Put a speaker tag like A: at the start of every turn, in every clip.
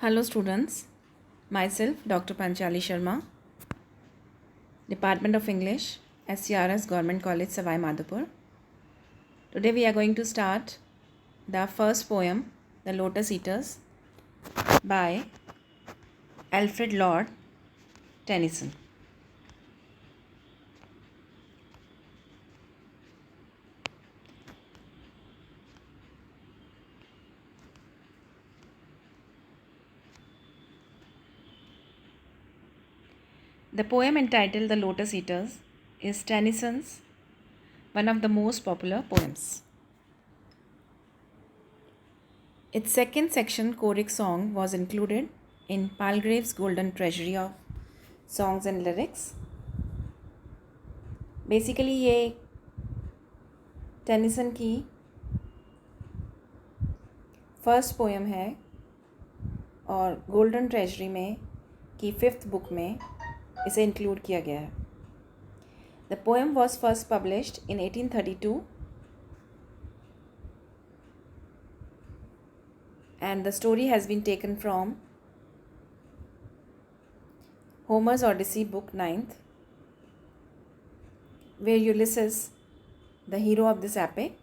A: Hello students, myself Dr. Panchali Sharma, Department of English, SCRS Government College, Savai Madhopur. Today we are going to start the first poem, The Lotus Eaters, by Alfred Lord Tennyson. The poem entitled The Lotus Eaters is Tennyson's one of the most popular poems. Its second section, choric song, was included in Palgrave's Golden Treasury of Songs and Lyrics. Basically ये Tennyson की first poem है और golden treasury में की fifth book में इसे include किया गया है. The poem was first published in 1832 and the story has been taken from Homer's Odyssey, book 9th, where Ulysses, the hero of this epic,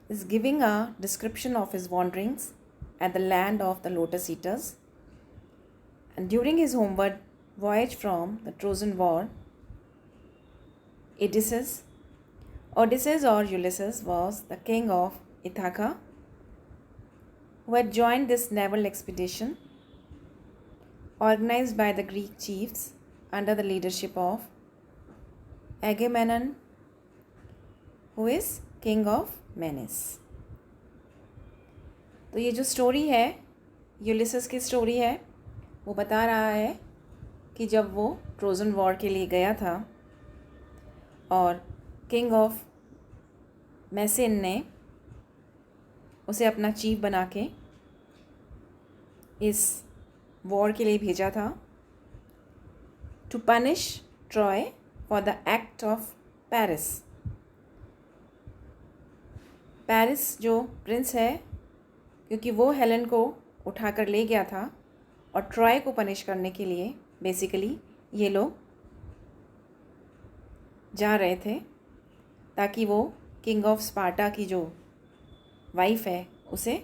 A: is giving a description of his wanderings at the land of the Lotus Eaters, and during his homeward voyage from the Trojan War, Odysseus or Ulysses was the king of Ithaca, who had joined this naval expedition organized by the Greek chiefs under the leadership of Agamemnon, who is king of Menes. तो ये जो story है, यूलिसेस की story है, वो बता रहा है कि जब वो ट्रोजन वॉर के लिए गया था और किंग ऑफ मैसेन ने उसे अपना चीफ बना के इस वॉर के लिए भेजा था, to punish Troy for the act of Paris. Paris जो प्रिंस है, क्योंकि वो हेलन को उठाकर ले गया था और ट्रॉय को पनिश करने के लिए बेसिकली ये लोग जा रहे थे ताकि वो किंग ऑफ स्पार्टा की जो वाइफ है उसे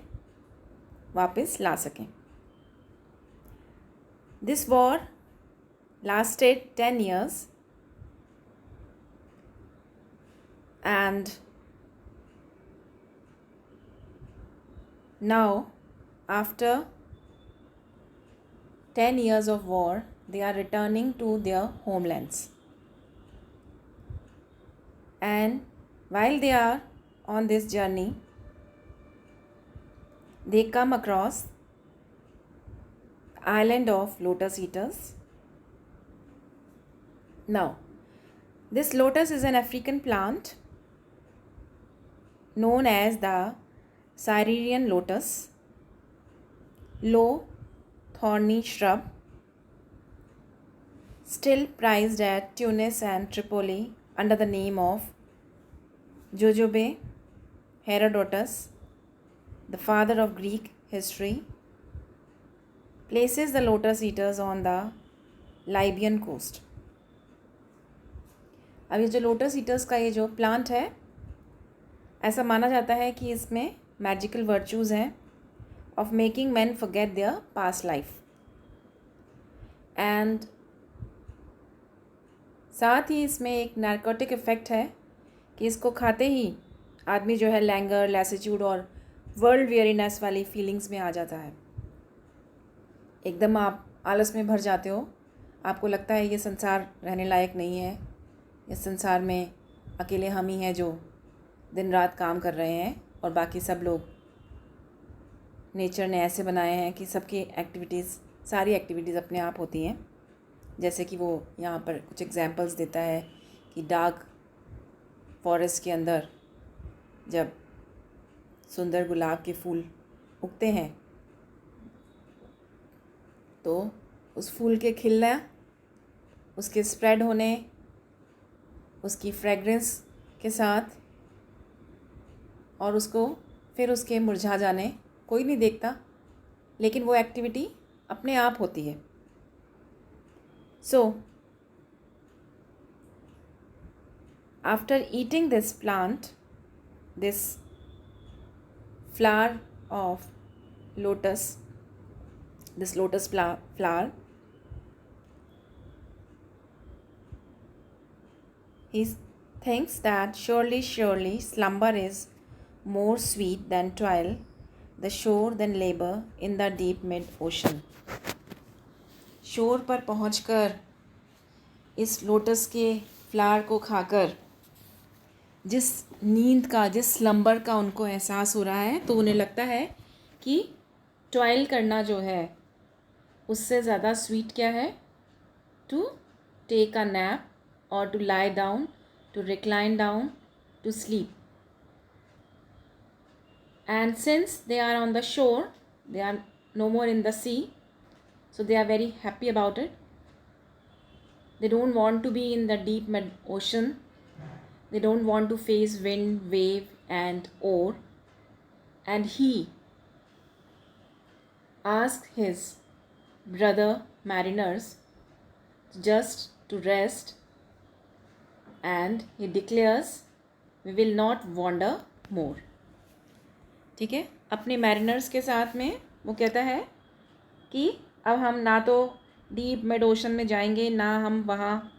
A: वापस ला सकें. This war lasted 10 years and now after 10 years of war they are returning to their homelands, and while they are on this journey they come across the island of Lotus Eaters. Now, this lotus is an African plant known as the Caesarean lotus, low thorny shrub, still prized at Tunis and Tripoli under the name of Jojobe. Herodotus, the father of Greek history, places the lotus eaters on the Libyan coast. अब ये जो lotus eaters का ये जो plant है, ऐसा माना जाता है कि इसमें मैजिकल वर्चूज़ हैं of making man forget there past life, and साथ ही इसमें एक नार्कोटिक इफ़ेक्ट है कि इसको खाते ही आदमी जो है लैंगर, लैसिट्यूड और वर्ल्ड वेयरीनेस वाली फीलिंग्स में आ जाता है. एकदम आप आलस में भर जाते हो, आपको लगता है ये संसार रहने लायक नहीं है, इस संसार में अकेले हम ही हैं जो दिन रात काम कर रहे हैं और बाकी सब लोग नेचर ने ऐसे बनाए हैं कि सबकी एक्टिविटीज़, सारी एक्टिविटीज़ अपने आप होती हैं. जैसे कि वो यहाँ पर कुछ एग्जांपल्स देता है कि डार्क फॉरेस्ट के अंदर जब सुंदर गुलाब के फूल उगते हैं तो उस फूल के खिलना, उसके स्प्रेड होने, उसकी फ्रेगरेंस के साथ और उसको फिर उसके मुरझा जाने कोई नहीं देखता, लेकिन वो एक्टिविटी अपने आप होती है. So after eating this plant, this flower of lotus, this lotus flower, he thinks that surely slumber is more sweet than toil, the shore than labor in the deep mid ocean. शोर पर पहुंचकर इस lotus के flower को खाकर जिस नींद का, जिस स्लम्बर का उनको एहसास हो रहा है, तो उन्हें लगता है कि टॉयल करना जो है उससे ज़्यादा स्वीट क्या है, टू टेक अ नैप और to lie down, to recline down, to sleep. And since they are on the shore, they are no more in the sea, so they are very happy about it. They don't want to be in the deep mid ocean. They don't want to face wind, wave and oar. And he asked his brother mariners just to rest, and he declares, we will not wander more. ठीक है, अपने mariners के साथ में वो कहता है कि अब हम ना तो डीप मिड ओशन में जाएंगे, ना हम वहाँ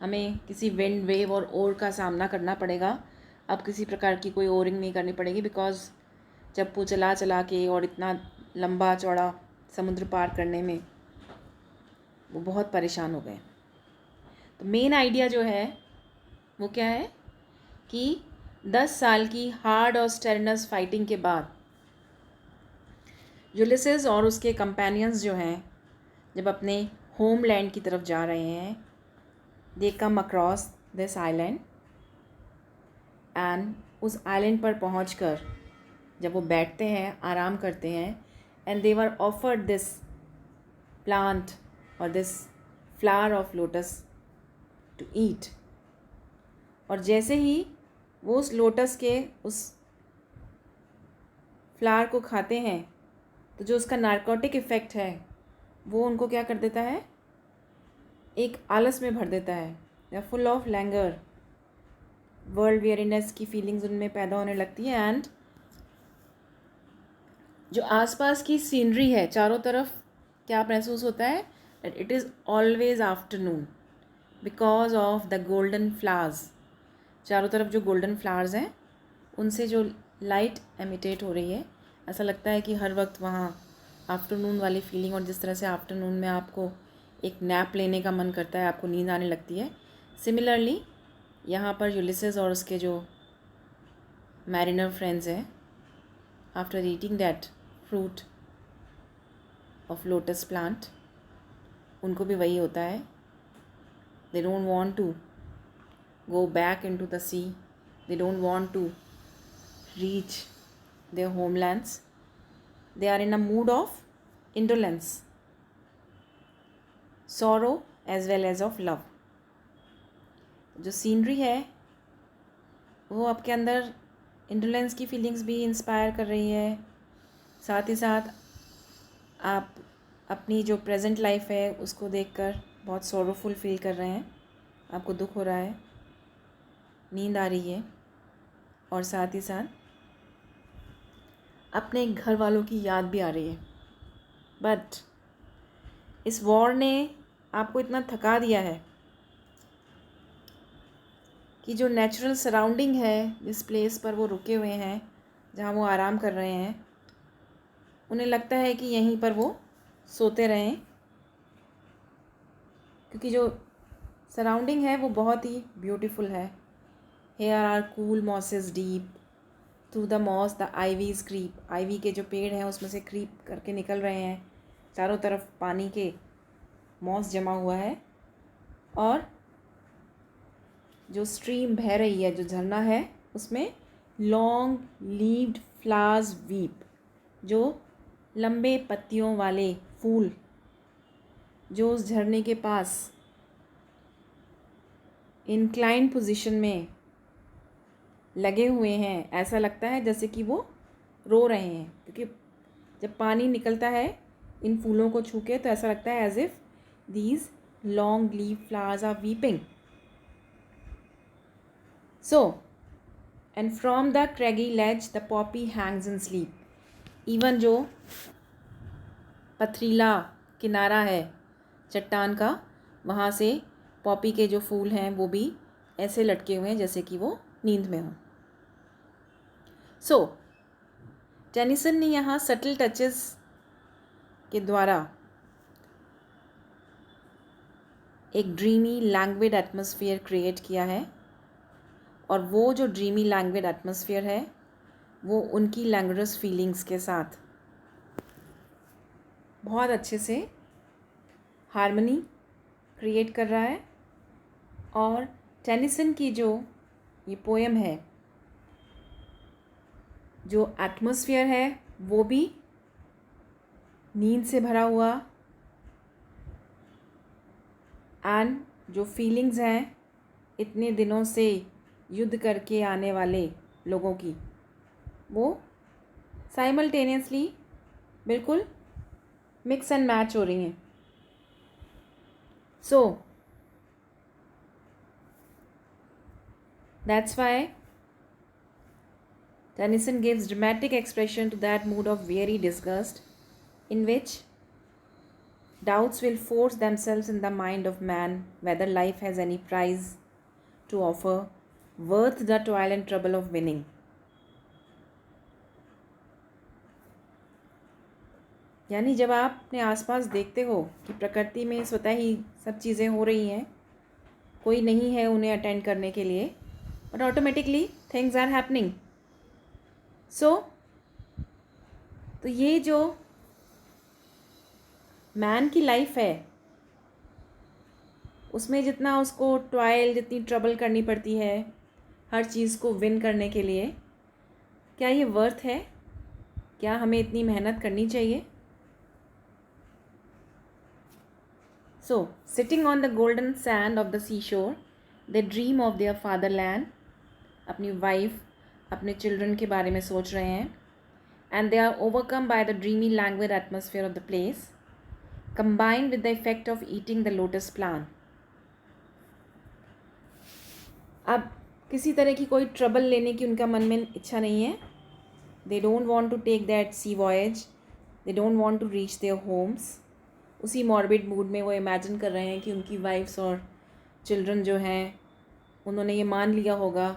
A: हमें किसी विंड, वेव और ओर का सामना करना पड़ेगा. अब किसी प्रकार की कोई ओरिंग नहीं करनी पड़ेगी, बिकॉज़ जब वो चला चला के और इतना लंबा चौड़ा समुद्र पार करने में वो बहुत परेशान हो गए. तो मेन आइडिया जो है वो क्या है कि 10 साल की हार्ड और स्टेरनस फाइटिंग के बाद यूलिसेस और उसके कंपेनियंस जो हैं जब अपने होमलैंड की तरफ जा रहे हैं, they come across this island, and उस आइलैंड पर पहुंचकर जब वो बैठते हैं, आराम करते हैं, and they were offered this plant और this flower of lotus to eat. और जैसे ही वो उस लोटस के उस फ्लावर को खाते हैं, तो जो उसका नार्कोटिक इफ़ेक्ट है वो उनको क्या कर देता है, एक आलस में भर देता है. They are full of languor, world weariness की फीलिंग्स उनमें पैदा होने लगती है. एंड जो आसपास की सीनरी है, चारों तरफ क्या महसूस होता है, that it is always afternoon because of the golden flowers. चारों तरफ जो गोल्डन फ्लावर्स हैं उनसे जो लाइट एमिटेट हो रही है, ऐसा लगता है कि हर वक्त वहाँ आफ्टरनून वाली फीलिंग, और जिस तरह से आफ्टरनून में आपको एक नैप लेने का मन करता है, आपको नींद आने लगती है, सिमिलरली यहाँ पर यूलिसेस और उसके जो मैरिनर फ्रेंड्स हैं, after eating that fruit of lotus plant, उनको भी वही होता है. They don't want to go back into the sea, they don't want to reach their homelands. They are in a mood of indolence, sorrow as well as of love. जो scenery है वो आपके अंदर इंडोलेंस की feelings भी inspire कर रही है. साथ ही साथ आप अपनी जो प्रेजेंट लाइफ है उसको देखकर बहुत सोरोफुल फील कर रहे हैं, आपको दुख हो रहा है, नींद आ रही है, और साथ ही साथ अपने घर वालों की याद भी आ रही है. बट इस वॉर ने आपको इतना थका दिया है कि जो नेचुरल सराउंडिंग है, जिस प्लेस पर वो रुके हुए हैं, जहाँ वो आराम कर रहे हैं, उन्हें लगता है कि यहीं पर वो सोते रहें, क्योंकि जो सराउंडिंग है वो बहुत ही ब्यूटीफुल है. Here are cool mosses deep through the moss the ivies creep. Ivy के जो पेड़ हैं उसमें से क्रीप करके निकल रहे हैं, चारों तरफ पानी के मॉस जमा हुआ है, और जो स्ट्रीम बह रही है, जो झरना है, उसमें लॉन्ग लीव्ड फ्लावर्स वीप, जो लंबे पत्तियों वाले फूल जो उस झरने के पास इंक्लाइंड पोजीशन में लगे हुए हैं, ऐसा लगता है जैसे कि वो रो रहे हैं, क्योंकि जब पानी निकलता है इन फूलों को छू के तो ऐसा लगता है as if these long leave flowers are weeping. So and from the craggy ledge the poppy hangs in sleep. Even जो पथरीला किनारा है चट्टान का, वहाँ से पॉपी के जो फूल हैं वो भी ऐसे लटके हुए हैं जैसे कि वो नींद में हों. सो टेनिसन ने यहाँ सटल टचेस के द्वारा एक ड्रीमी लैंग्वेड एटमॉस्फेयर क्रिएट किया है. और वो जो ड्रीमी लैंग्वेड एटमॉस्फेयर है वो उनकी लैंग्वेज फीलिंग्स के साथ बहुत अच्छे से हार्मनी क्रिएट कर रहा है. और टेनिसन की जो ये पोएम है, जो एटमॉस्फेयर है वो भी नींद से भरा हुआ, एंड जो फीलिंग्स हैं इतने दिनों से युद्ध करके आने वाले लोगों की, वो साइमल्टेनियसली बिल्कुल मिक्स एंड मैच हो रही हैं. So that's why Tennyson gives dramatic expression to that mood of weary disgust in which doubts will force themselves in the mind of man whether life has any prize to offer worth the toil and trouble of winning. यानी जब आप अपने आसपास देखते हो कि प्रकृति में स्वतः ही सब चीज़ें हो रही हैं, कोई नहीं है उन्हें अटेंड करने के लिए, but automatically things are happening. So तो ये जो मैन की लाइफ है उसमें जितना उसको टॉयल, जितनी ट्रबल करनी पड़ती है हर चीज़ को विन करने के लिए, क्या ये वर्थ है? क्या हमें इतनी मेहनत करनी चाहिए? So sitting on the golden sand of the sea shore they dream of their fatherland. अपनी वाइफ, अपने चिल्ड्रन के बारे में सोच रहे हैं. And they are overcome by the dreamy language atmosphere of the place combined with the effect of eating the lotus plant. अब किसी तरह की कोई ट्रबल लेने की उनका मन में इच्छा नहीं है. They don't want to take that sea voyage, they don't want to reach their homes. उसी मॉर्बिड मूड में वो इमेजिन कर रहे हैं कि उनकी वाइफ्स और चिल्ड्रन जो हैं उन्होंने ये मान लिया होगा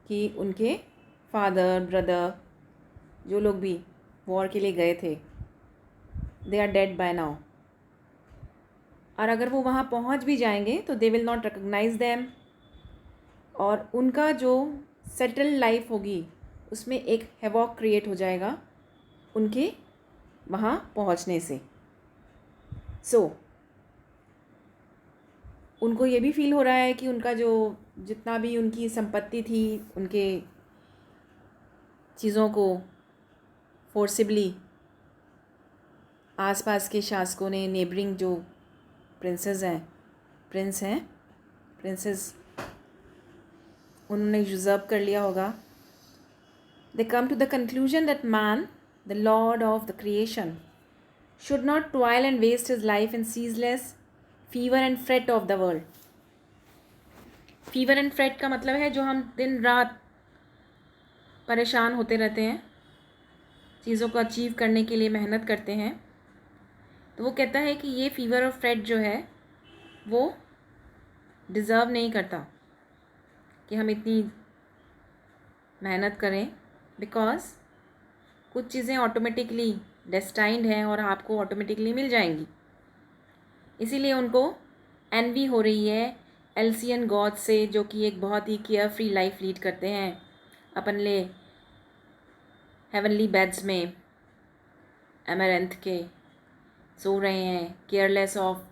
A: कि उनके फादर, ब्रदर, जो लोग भी वॉर के लिए गए थे, they are dead by now. और अगर वो वहाँ पहुँच भी जाएंगे तो they will not recognise them. और उनका जो सेटल लाइफ होगी उसमें एक हैवॉक क्रिएट हो जाएगा उनके वहाँ पहुँचने से. सो उनको ये भी फील हो रहा है कि उनका जो जितना भी उनकी संपत्ति थी, उनके चीज़ों को फोर्सिबली आसपास के शासकों ने, नेबरिंग जो प्रिंसेस उन्होंने यूज़र्व कर लिया होगा. They come to the conclusion that man, the lord of the creation, should not toil and waste his life in ceaseless fever and fret of the world. Fever and freight का मतलब है जो हम दिन रात परेशान होते रहते हैं, चीज़ों को अचीव करने के लिए मेहनत करते हैं. तो वो कहता है कि ये फीवर और फ्रेट जो है वो डिज़र्व नहीं करता कि हम इतनी मेहनत करें, बिकॉज़ कुछ चीज़ें ऑटोमेटिकली डेस्टाइंड हैं और आपको ऑटोमेटिकली मिल जाएंगी. इसीलिए उनको एनवी हो रही है एल्सियन गॉड से, जो कि एक बहुत ही केयर फ्री लाइफ लीड करते हैं, अपन ले हेवनली बेड्स में एमेरेंथ के सो रहे हैं, केयरलेस ऑफ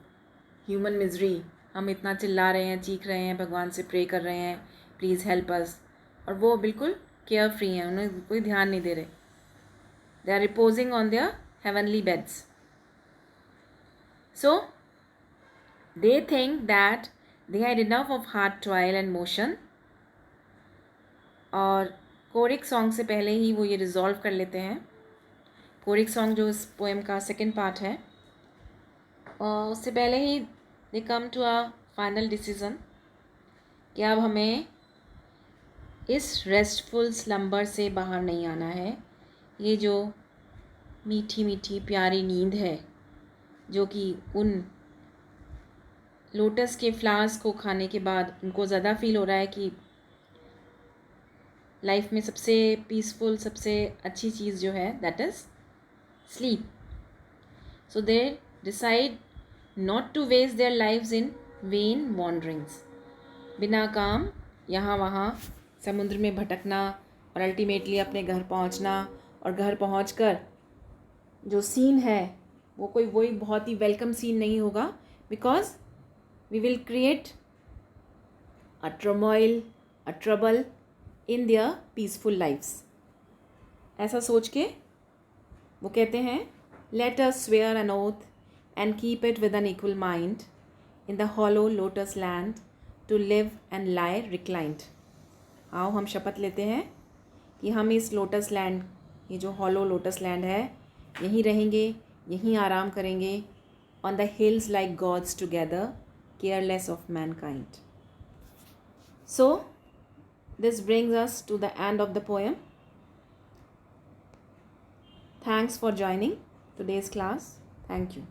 A: ह्यूमन मिजरी. हम इतना चिल्ला रहे हैं, चीख रहे हैं, भगवान से प्रे कर रहे हैं, प्लीज़ हेल्प अस, और वो बिल्कुल केयर फ्री हैं, उन्हें कोई ध्यान नहीं दे रहे. They are reposing on their heavenly beds. So, they think that they had enough of hard toil and motion. और कोरिक सॉन्ग से पहले ही वो ये रिजॉल्व कर लेते हैं. कोरिक सॉन्ग जो इस पोएम का सेकंड पार्ट है, उससे पहले ही they come to a final decision कि अब हमें इस रेस्टफुल स्लम्बर से बाहर नहीं आना है। ये जो मीठी मीठी प्यारी नींद है जो कि उन लोटस के फ्लावर्स को खाने के बाद उनको ज़्यादा फील हो रहा है कि लाइफ में सबसे पीसफुल, सबसे अच्छी चीज़ जो है that is sleep. So they decide not to waste their lives in vain wanderings. बिना काम यहाँ वहाँ समुद्र में भटकना और अल्टीमेटली अपने घर पहुँचना, और घर पहुँचकर जो सीन है वो कोई वही बहुत ही वेलकम सीन नहीं होगा, because we will create a turmoil, a trouble in their peaceful lifes. ऐसा सोच के वो कहते हैं, let us swear an oath and keep it with an equal mind in the hollow lotus land to live and lie reclined. आओ हम शपथ लेते हैं कि हम इस लोटस लैंड, ये जो हॉलो लोटस लैंड है, यहीं रहेंगे, यहीं आराम करेंगे, on the hills like gods together, careless of mankind. So this brings us to the end of the poem. Thanks for joining today's class. Thank you.